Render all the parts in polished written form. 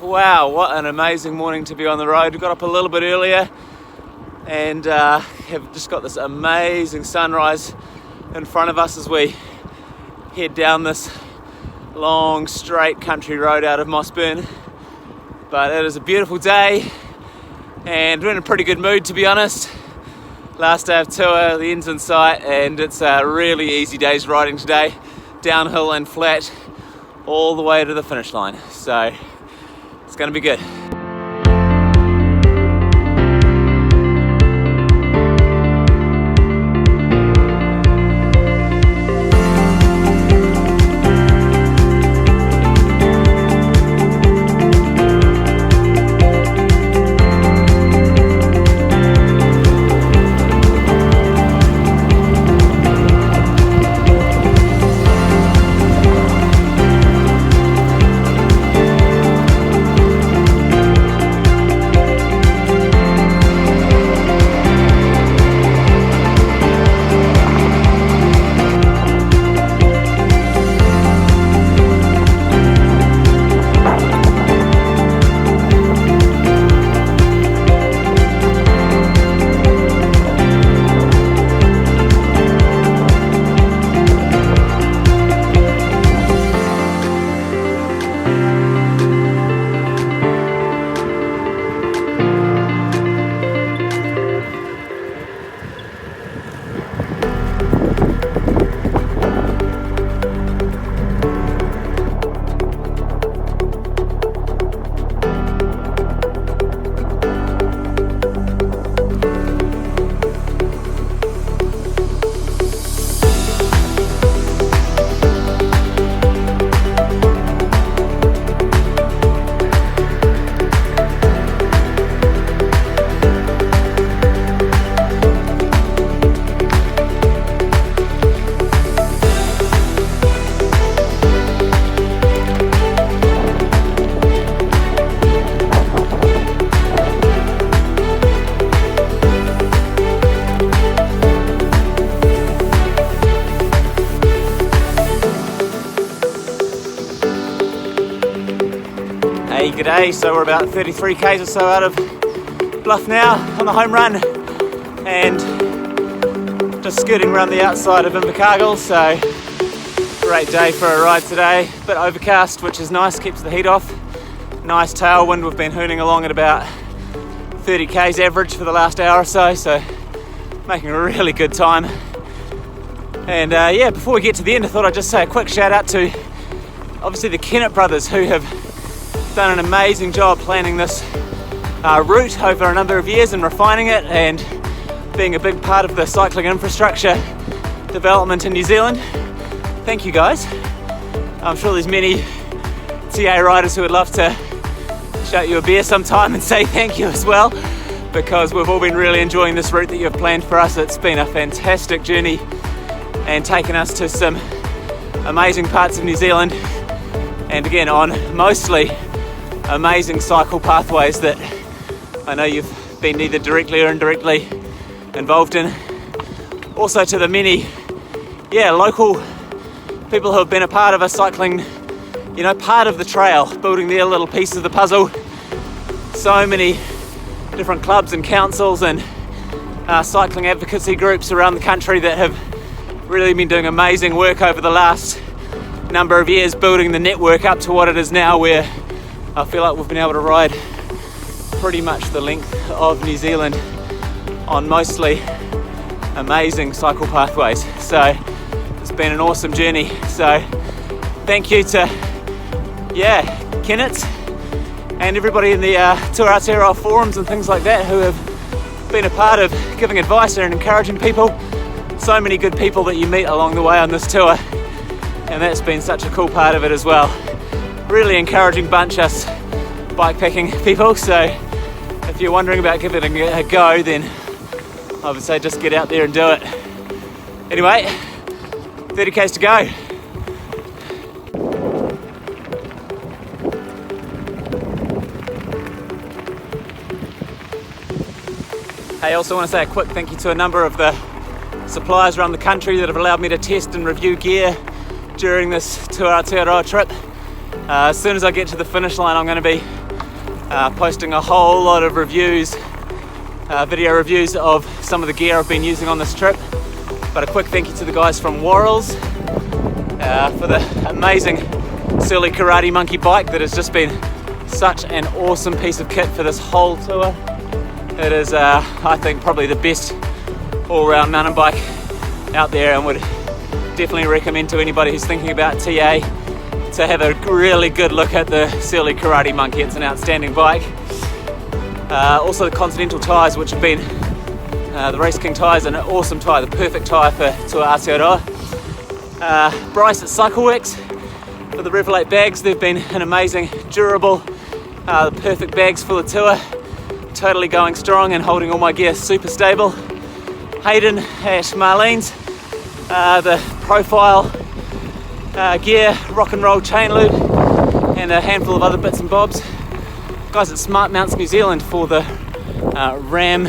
Wow, what an amazing morning to be on the road. We got up a little bit earlier and have just got this amazing sunrise in front of us as we head down this long straight country road out of Mossburn. But it is a beautiful day and we're in a pretty good mood, to be honest. Last day of tour, the end's in sight, and it's a really easy day's riding today, downhill and flat all the way to the finish line, so it's going to be good. Hey, g'day. So we're about 33 k's or so out of Bluff now on the home run and just skirting around the outside of Invercargill, so great day for a ride today. Bit overcast, which is nice, keeps the heat off. Nice tailwind, we've been hooning along at about 30 k's average for the last hour or so, so making a really good time. And yeah, before we get to the end, I thought I'd just say a quick shout out to obviously the Kennett brothers, who have done an amazing job planning this route over a number of years and refining it and being a big part of the cycling infrastructure development in New Zealand. Thank you guys. I'm sure there's many TA riders who would love to shout you a beer sometime and say thank you as well, because we've all been really enjoying this route that you've planned for us. It's been a fantastic journey and taken us to some amazing parts of New Zealand, and again on mostly amazing cycle pathways that I know you've been either directly or indirectly involved in. Also to the many local people who have been a part of us cycling, part of the trail, building their little piece of the puzzle. So many different clubs and councils and cycling advocacy groups around the country that have really been doing amazing work over the last number of years, building the network up to what it is now, where I feel like we've been able to ride pretty much the length of New Zealand on mostly amazing cycle pathways. So it's been an awesome journey. So thank you to Kennett and everybody in the Aotearoa forums and things like that who have been a part of giving advice and encouraging people. So many good people that you meet along the way on this tour, and that's been such a cool part of it as well. Really encouraging bunch, us bikepacking people, so if you're wondering about giving it a go, then I would say just get out there and do it. Anyway, 30 k's to go. Hey, I also want to say a quick thank you to a number of the suppliers around the country that have allowed me to test and review gear during this Aotearoa trip. As soon as I get to the finish line, I'm going to be posting a whole lot of reviews, video reviews of some of the gear I've been using on this trip. But a quick thank you to the guys from Warrels for the amazing Surly Karate Monkey bike that has just been such an awesome piece of kit for this whole tour. It is, I think, probably the best all-round mountain bike out there, and would definitely recommend to anybody who's thinking about TA to have a really good look at the Surly Karate Monkey. It's an outstanding bike. Also the Continental tyres, which have been the Race King tyres, an awesome tyre, the perfect tyre for Tour Aotearoa. Bryce at Cycleworks for the Revelate bags. They've been an amazing, durable, the perfect bags for the tour. Totally going strong and holding all my gear super stable. Hayden at Marlene's, the Profile gear, rock and roll chain loop, and a handful of other bits and bobs. Guys at Smart Mounts New Zealand for the Ram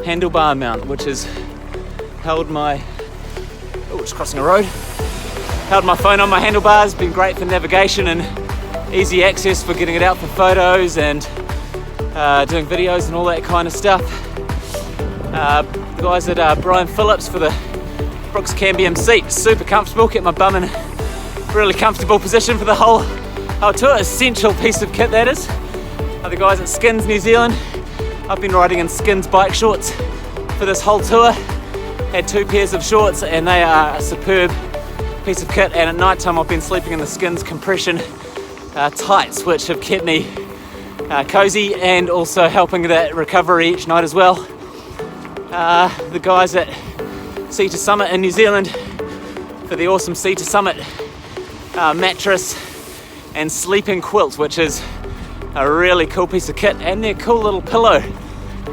handlebar mount, which has held my, oh, it's crossing a road, held my phone on my handlebars, been great for navigation and easy access for getting it out for photos and doing videos and all that kind of stuff. The guys at Brian Phillips for the Brooks Cambium seat, super comfortable, kept my bum in a really comfortable position for the whole tour. Essential piece of kit that is. The guys at Skins New Zealand, I've been riding in Skins bike shorts for this whole tour. Had 2 pairs of shorts and they are a superb piece of kit, and at night time I've been sleeping in the Skins compression tights, which have kept me cozy and also helping that recovery each night as well. The guys at Sea to Summit in New Zealand for the awesome Sea to Summit mattress and sleeping quilt, which is a really cool piece of kit, and their cool little pillow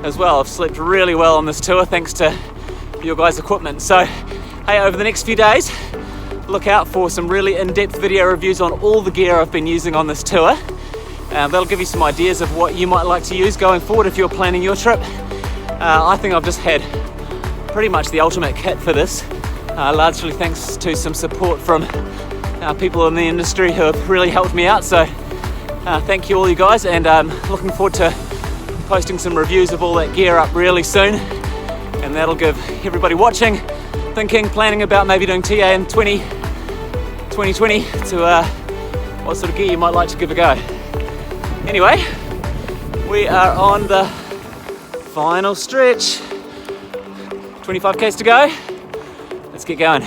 as well. I've slept really well on this tour thanks to your guys' equipment. So hey, over the next few days look out for some really in-depth video reviews on all the gear I've been using on this tour. That'll give you some ideas of what you might like to use going forward if you're planning your trip. I think I've just had pretty much the ultimate kit for this, largely thanks to some support from people in the industry who have really helped me out. So thank you all you guys, and looking forward to posting some reviews of all that gear up really soon, and that'll give everybody watching, thinking, planning about maybe doing TA in 2020 to what sort of gear you might like to give a go. Anyway, we are on the final stretch, 25 k's to go. Let's get going.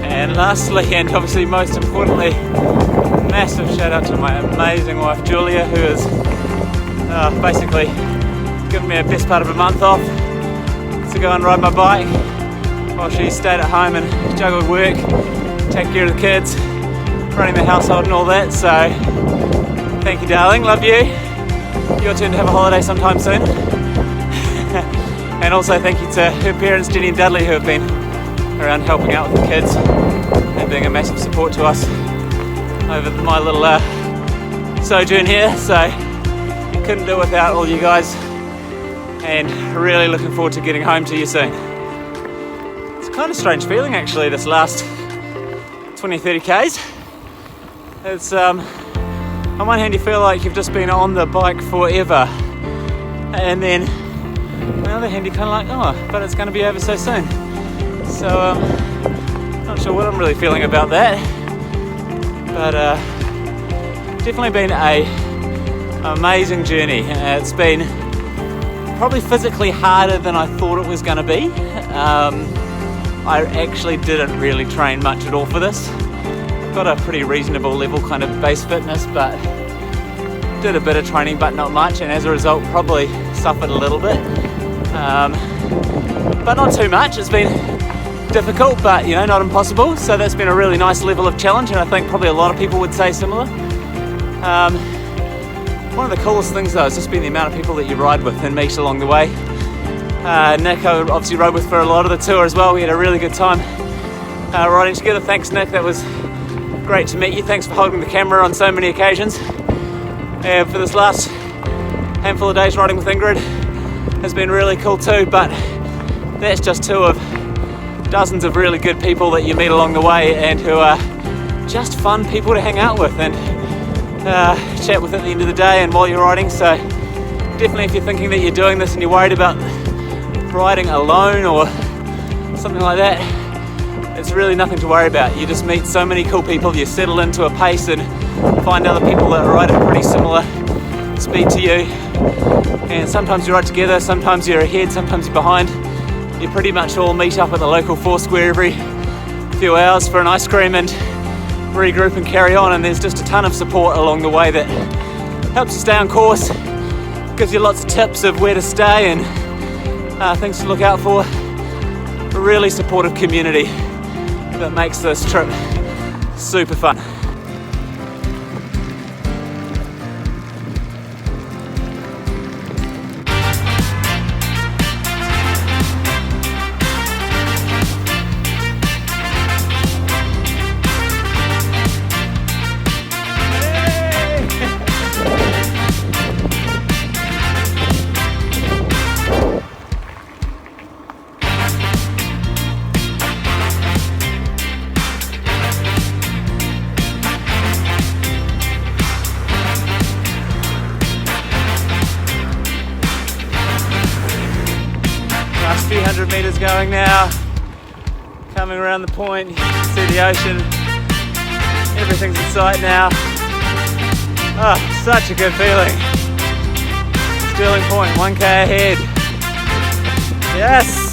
And lastly, and obviously most importantly, massive shout out to my amazing wife Julia, who has basically given me a best part of a month off to go and ride my bike while she stayed at home and juggled work, take care of the kids, running the household and all that. So thank you, darling, love you. Your turn to have a holiday sometime soon. And also thank you to her parents, Jenny and Dudley, who have been around helping out with the kids and being a massive support to us over my little sojourn here. So couldn't do it without all you guys, and really looking forward to getting home to you soon. It's kind of a strange feeling actually, this last 20-30 k's. It's on one hand you feel like you've just been on the bike forever, and then on the other hand you're kind of like, oh, but it's going to be over so soon. So not sure what I'm really feeling about that, but definitely been a amazing journey. It's been probably physically harder than I thought it was going to be. I actually didn't really train much at all for this. I've got a pretty reasonable level kind of base fitness, but did a bit of training but not much, and as a result probably suffered a little bit, but not too much. It's been difficult, but you know, not impossible. So that's been a really nice level of challenge, and I think probably a lot of people would say similar. One of the coolest things though has just been the amount of people that you ride with and meet along the way. Nick, I obviously rode with for a lot of the tour as well. We had a really good time riding together. Thanks, Nick, that was great to meet you. Thanks for holding the camera on so many occasions. For this last handful of days riding with Ingrid has been really cool too, but that's just two of dozens of really good people that you meet along the way and who are just fun people to hang out with and chat with at the end of the day and while you're riding. So definitely if you're thinking that you're doing this and you're worried about riding alone or something like that, it's really nothing to worry about. You just meet so many cool people, you settle into a pace and find other people that ride at pretty similar speed to you, and sometimes you ride together, sometimes you're ahead, sometimes you're behind. You pretty much all meet up at the local Foursquare every few hours for an ice cream and regroup and carry on, and there's just a ton of support along the way that helps you stay on course, gives you lots of tips of where to stay and things to look out for. A really supportive community that makes this trip super fun. Last few hundred meters going now, coming around the point, you can see the ocean, everything's in sight now. Oh, such a good feeling. Sterling Point, 1k ahead. Yes!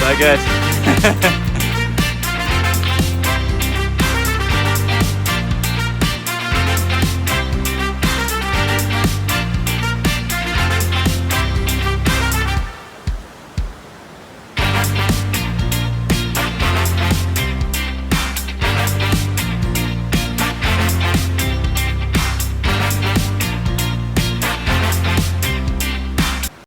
So good.